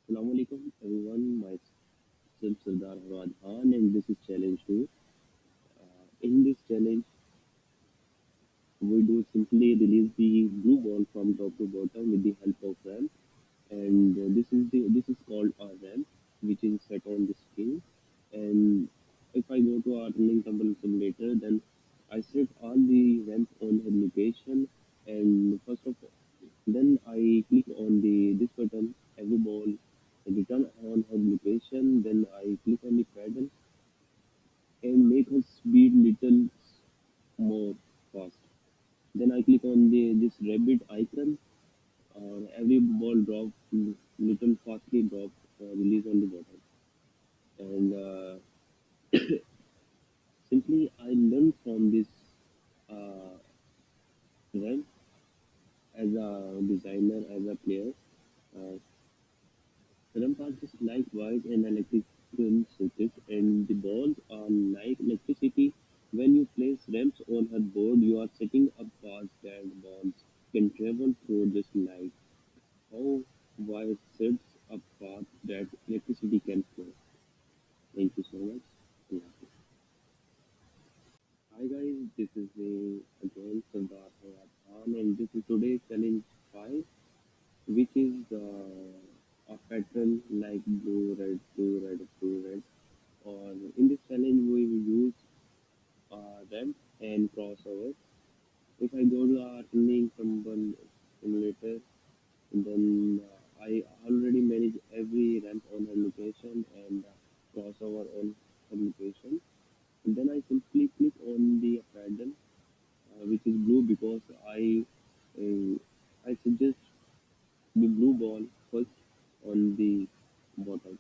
Assalamu alaikum everyone, myself Sardar Harwad Khan and this is challenge 2. In this challenge, we do simply release the blue ball from top to bottom with the help of ramp and this is called a ramp which is set on the screen and if I go to our running tumble simulator then I set all the ramp on her location and first of all then I click on the this button every ball return on her location then I click on the pedal and make her speed little more fast. Then I click on the this rabbit icon. Every ball drop little fastly drop release on the bottom. And simply I learned from this run as a designer as a player. Uh, Ramps are just like wires and electrical circuits, and the balls are like electricity. When you place ramps on a board, you are setting up paths that balls can travel through just like how wire sets a path that electricity can flow. Thank you so much. Allah Hafiz. Hi guys, this is me again, Sardar Hayat Khan, and this is today's challenge 5, which is a pattern like blue, red, blue, red, blue, red. Or in this challenge, we will use ramp and crossover. If I go to our running tumble simulator, then I already manage every ramp on her location and crossover on her location. And then I simply click on the paddle, which is blue because I suggest the blue ball first on the bottom.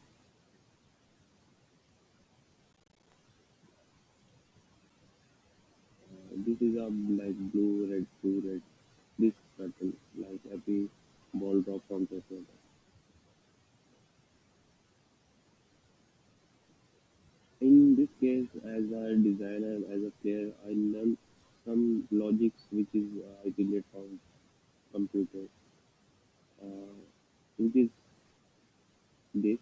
This is a like blue, red. This pattern, like every ball drop from the center. In this case, as a designer, as a player, I learned some logics which is I relate from computer, uh, which is this.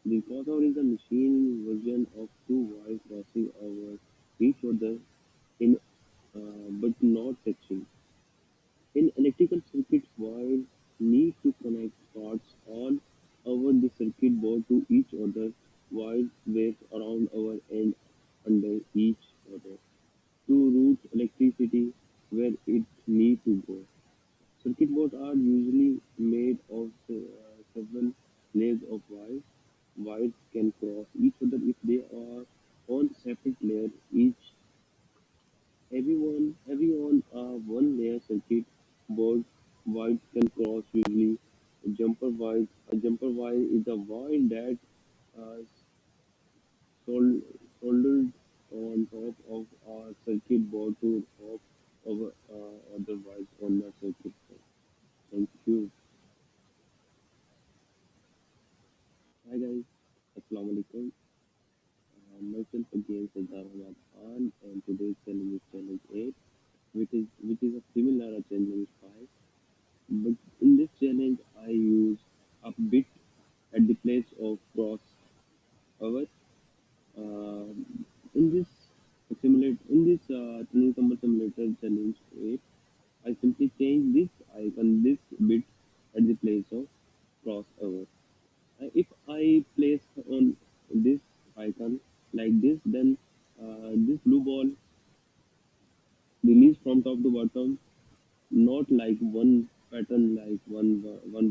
The crossover is a machine version of two wires crossing over each other in but not touching. In electrical circuits, wires need to connect parts all over the circuit board to each other. Wires wrap around our end under each other to route electricity where it needs to go. Circuit boards are usually made of several layers of wires. Wires can cross each other if they are on separate layers. Every on a one layer circuit board, wires can cross usually jumper wires. A jumper wire is a wire that uh, soldered on top of a circuit board to top of other wires on the circuit board. Thank you. Hi guys, Assalamu alaikum. Myself again Sardar Ahmad Khan and today's challenge is challenge 8 which is a similar to challenge 5. But in this challenge I use a bit at the place of crossover. Uh, in this tuning number simulator challenge 8, I simply change this icon this bit at the place of crossover. If I place on this icon like this, then this blue ball release from top to bottom, not like one pattern like one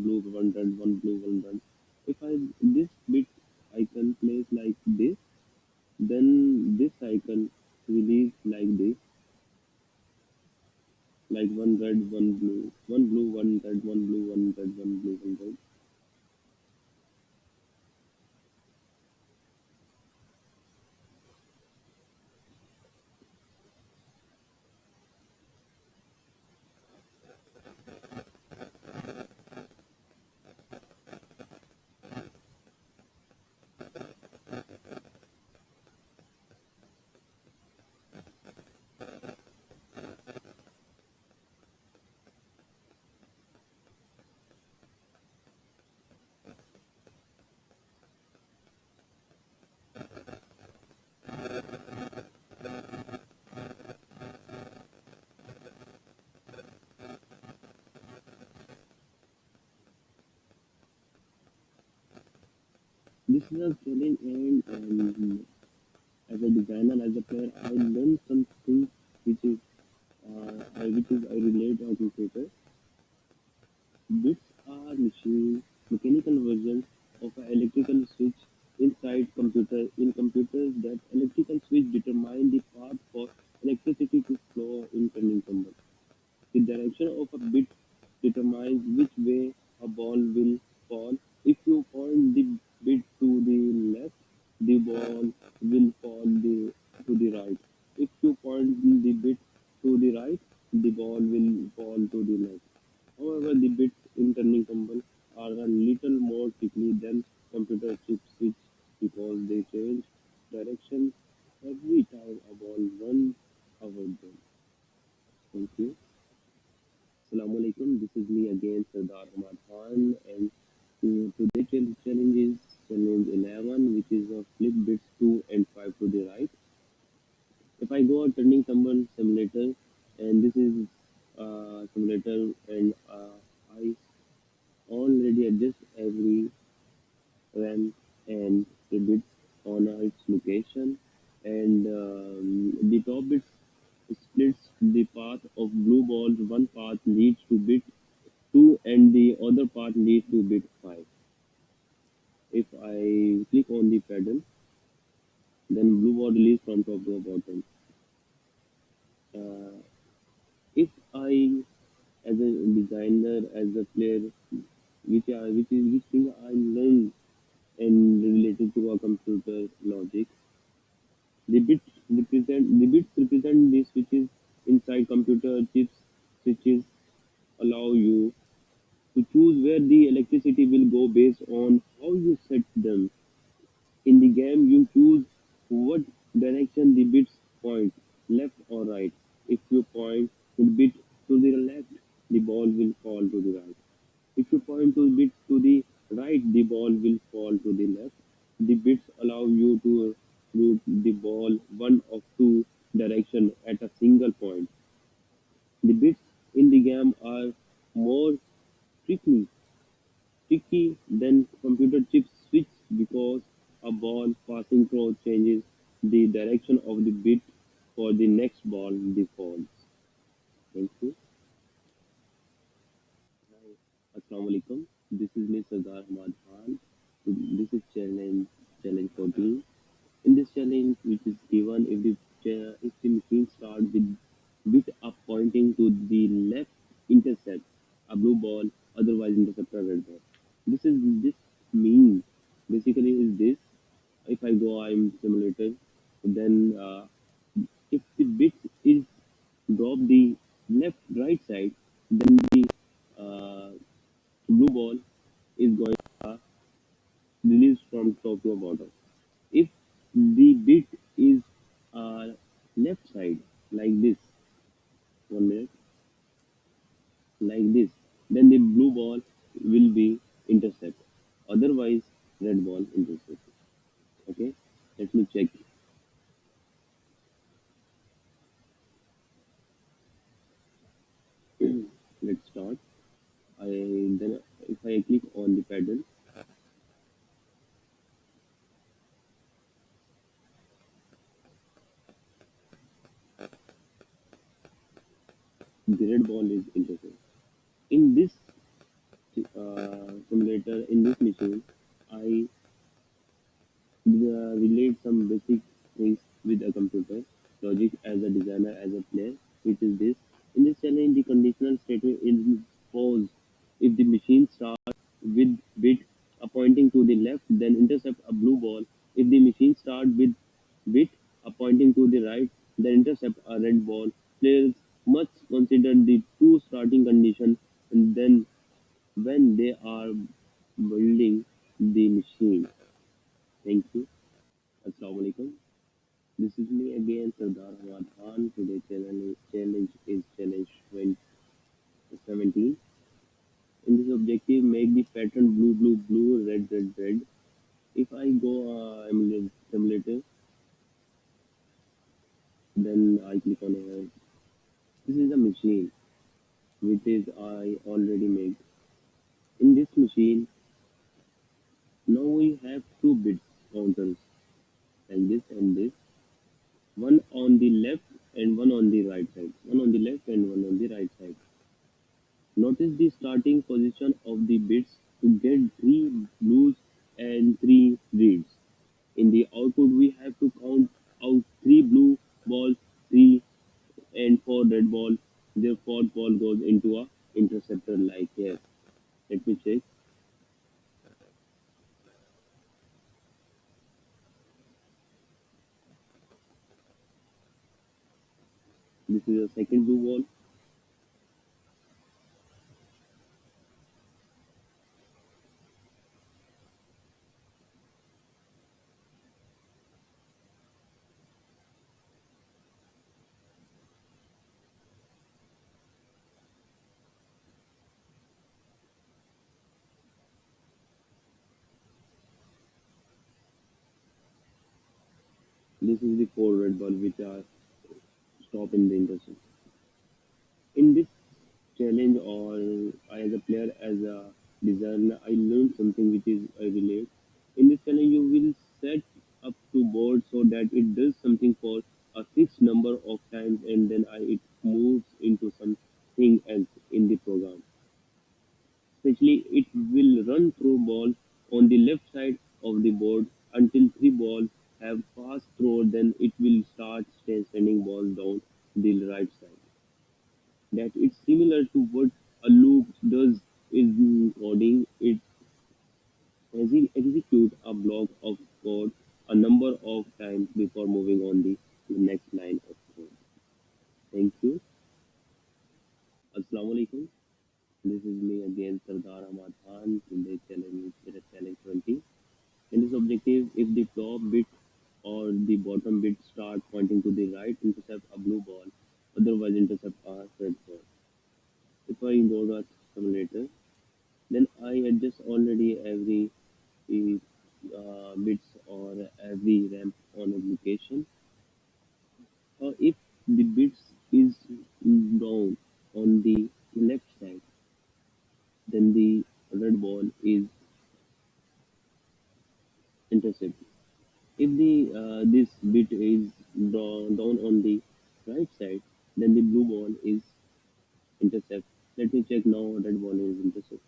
blue, one red, one blue, one red. If I this bit icon place like this, then this icon release like this, like one red, one blue, one blue, one red, one blue, one red, one blue, one red. This is a challenge, and as a designer, as a player, I learned something which is I relate or computer. Bits are mechanical versions of an electrical switch inside computer. In computers, that electrical switch determine the path for electricity to flow in turning tumble. The direction of a bit determines which way a ball will fall. If you point the bit to the left, the ball will to the right. If you point the bit to the right, the ball will fall to the left. However, the bits in turning tumble are a little more tricky than computer chip switch because they change direction every time a ball runs over them. Thank you. Assalamu alaikum. This is me again, Sardar Ahmad Khan, and today's challenge is challenge 11, which is a flip bits 2 and 5 to the right. If I go a turning tumble simulator, and this is simulator, and I already adjust every RAM and the bits on its location, and the top bits splits the path of blue balls. One path leads to bit 2 and the other path leads to bit 5. If I click on the pedal, then blue ball release from top to bottom. Uh, if I, as a designer, as a player, which thing I learned and related to a computer logic, the bits represent the switches inside computer chips. Switches allow you to choose where the electricity will go based on how you set them. In the game, you choose what direction the bits point, left or right. If you point the bit to the left, the ball will fall to the right. If you point to bit to the right, the ball will fall to the left. The bits allow you to route the ball one of two direction at a single point. The bits in the game are more tricky tricky than computer chip switch because a ball passing through changes the direction of the bit for the next ball defaults. Thank you. Hi. Assalamu alaikum. This is Mr. Sardar Ahmad Khan. This is challenge 14. In this challenge, which is given if the machine starts with bit up pointing to the left, intercept a blue ball, otherwise intercept a red ball. This means basically is this. If I go I'm simulator, then if the bit is drop the left right side, then the uh, blue ball is going to release from top to bottom. If the bit is uh, left side like this, 1 minute, like this, then the blue ball will be intercept. Otherwise, red ball intercept. Okay, let me check. Let's start. I then if I click on the pedal, the red ball is intercept. In this simulator, in this machine, I relate some basic things with a computer logic as a designer, as a player, which is this. In this challenge, the conditional statement is pause. If the machine starts with bit pointing to the left, then intercept a blue ball. If the machine starts with bit pointing to the right, then intercept a red ball. Players must consider the two starting conditions and then when they are building the machine. Thank you. Assalamu alaikum. This is me again, Sardar Ahmad Khan. Today challenge is challenge 17. In this objective, make the pattern blue, blue, blue, red, red, red. If I go simulator, then I click on here. This is a machine which is I already made. In this machine, Now we have two bits counters like this and this, one on the left and one on the right side. One on the left and one on the right side. Notice the starting position of the bits to get three blues and three reds. In the output, we have to count out three blue balls, three and four red balls. The fourth ball goes into a interceptor like here. Let me check. This is a second blue ball. This is the four red ball which are stop in the interceptor. In this challenge, or I as a player, as a designer, I learned something which is I relate. In this challenge, you will set up to board so that it does something for a fixed number of times, and then it moves into something else in the program. Especially, it will run through balls on the left side of the board until three balls have passed through. Then it will start sending balls down the right side. That it's similar to what a loop does in coding. It execute a block of code a number of times before moving on the next line of code. Thank you. Assalamu alaikum. This is me again, Sardar Ahmad Khan. Today's challenge is challenge 20. In this objective, if the top bit or the bottom bit start pointing to the right, intercept a blue ball, otherwise intercept a red ball. If I go to a simulator, then I adjust already every bits or every ramp on a location. Or if the bits is down on the left side, then the red ball is intercepted. If the this bit is down on the right side, then the blue ball is intercept. Let me check now. Red ball is intercept.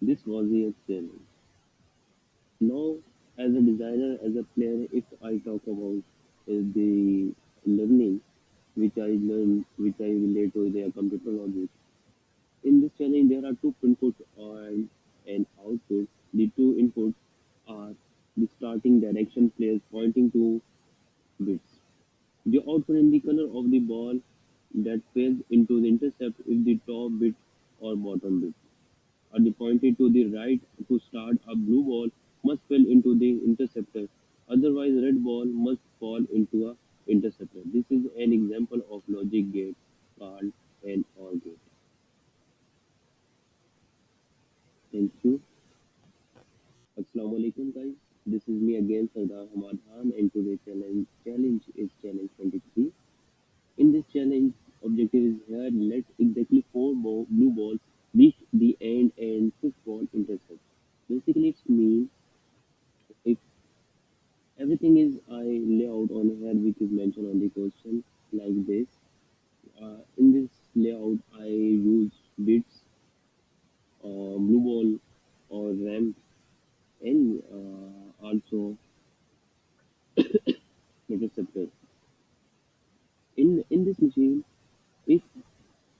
This was the challenge. Now, as a designer, as a player, if I talk about the learning which I learn, which I relate to the computer logic. In this challenge, there are two inputs and an output. The two inputs are the starting direction players pointing to bits. The output in the color of the ball that fails into the intercept if the top bit or bottom bit are the pointed to the right to start. A blue ball must fall into the interceptor. Otherwise, red ball must fall into a interceptor. This is an example of logic gate called an OR gate. Thank you. Assalamu alaikum guys. This is me again, Sardar Hamad Khan, and today's challenge is challenge 23. In this challenge, objective is here. Let exactly blue balls reach the end and fifth ball intercept. Basically, it means if everything is I layout on here, which is mentioned on the question like this. In this layout, I use bits, blue ball, or ramp, and also interceptor. In this machine, if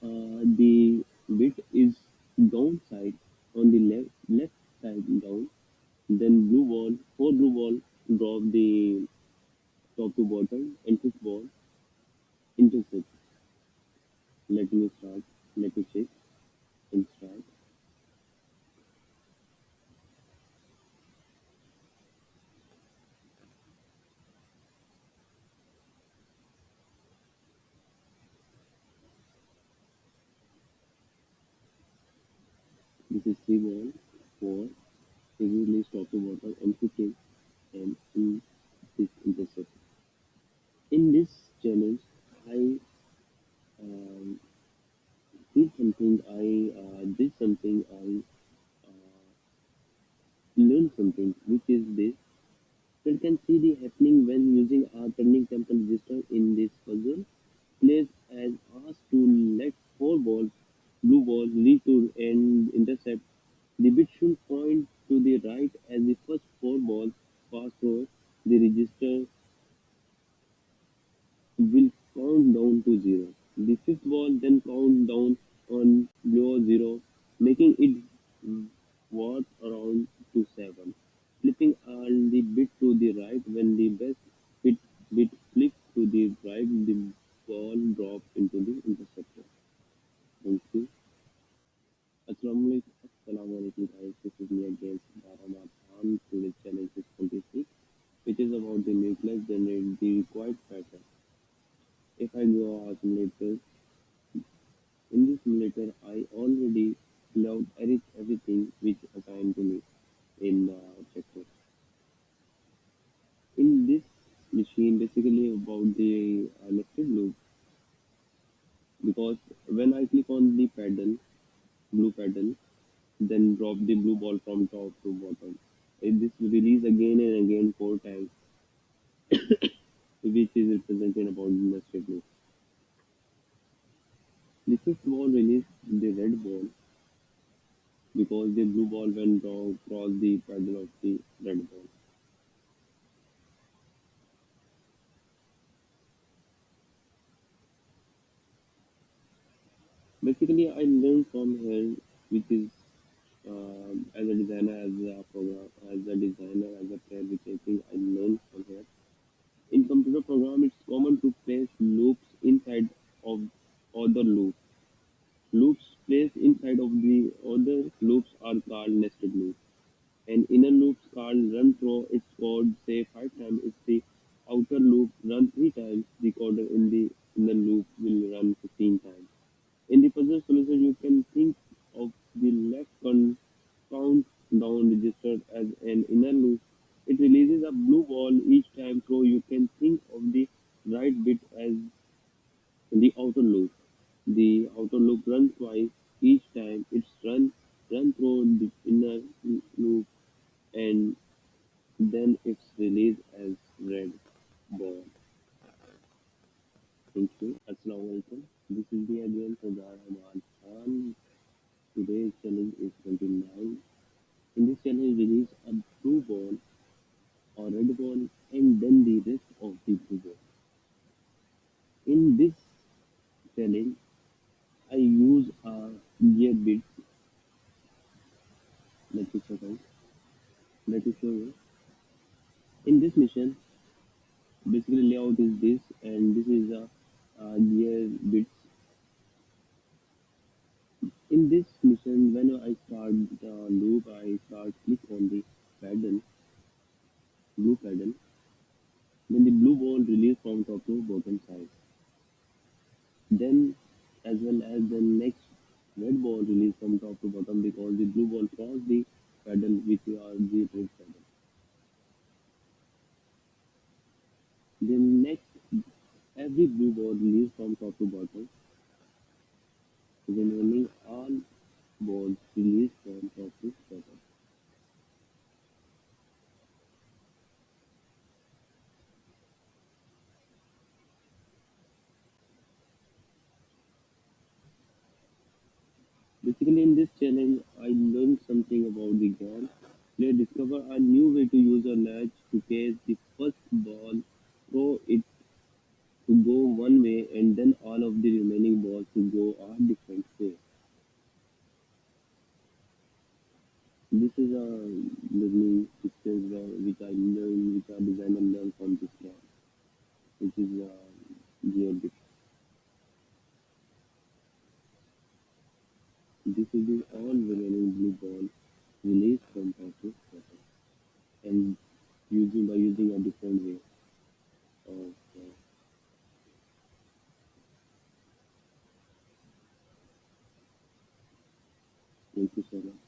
the bit is downside on the left side down, then blue ball, four blue ball drop the top to bottom, and fifth ball intercept. Let me start. Let me check and start. This is three ball, four, is released top to bottom and hitting and in this intercept. In this challenge, I um, did something. I learned something, which is this. You can see the happening when using a turning temple register in this puzzle. Players are asked to let four balls, blue balls, lead to and intercept. The bit should point to the right as the first four balls pass through the register will count down to zero. The fifth ball then count down on below zero, making it worth around to seven. Flipping all the bit to the right when the best bit bit flips to the right, the ball drops into the interceptor. Thank you. Assalamualaikum guys. This is me again, Dharma Khan. Today's challenge is 26, which is about the nucleus generate the required pattern. If I go a simulator, in this simulator, I already logged everything which assigned to me in checklist. In this machine, basically about the nested loop, because when I click on the paddle, blue paddle, then drop the blue ball from top to bottom. This release again and again four times, which is represented about the nested loop. The fifth ball released the red ball because the blue ball went across the paddle of the red ball. Basically, I learned from here, which is as a designer, as a program, as a designer, as a player, which I think I learned from here. In computer program, it's common to place loops inside of other loops. Loops placed inside of the other loops are called nested loops. An inner loop called run through its code say 5 times. If the outer loop run 3 times, the code in the inner loop will run 15 times. In the puzzle solution, you can think of the left countdown register as an inner loop. It releases a blue ball each time, so you can think of the right bit as the outer loop. The outer loop runs twice each time. It's run through the inner loop and then it's released as red ball. Thank you. Assalamu alaikum. This is me again, Sardar Ahmad Khan. Today's challenge is 29. In this challenge, release a blue ball or red ball and then the rest of the blue ball. In this challenge, I use a gear bit. Let me check out. Let me show you. In this mission, basically layout is this, and this is a gear bits. In this mission, when I start the loop, I start click on the paddle, blue paddle. Then the blue ball release from top to bottom side. Then, as well as the next red ball release from top to bottom because the blue ball cross the paddle which are the red paddle. The next every blue ball release from top to bottom. Then running all balls release from top to bottom. Basically, in this challenge, I learned something about the game. They discover a new way to use a latch to catch the first ball, throw it to go one way, and then all of the remaining balls to go a different way. This is a learning pictures which I learned, which our designer learned from this game, which is geodetic. This is the all remaining blue ball released from top to bottom, and using a different way of thank you so much.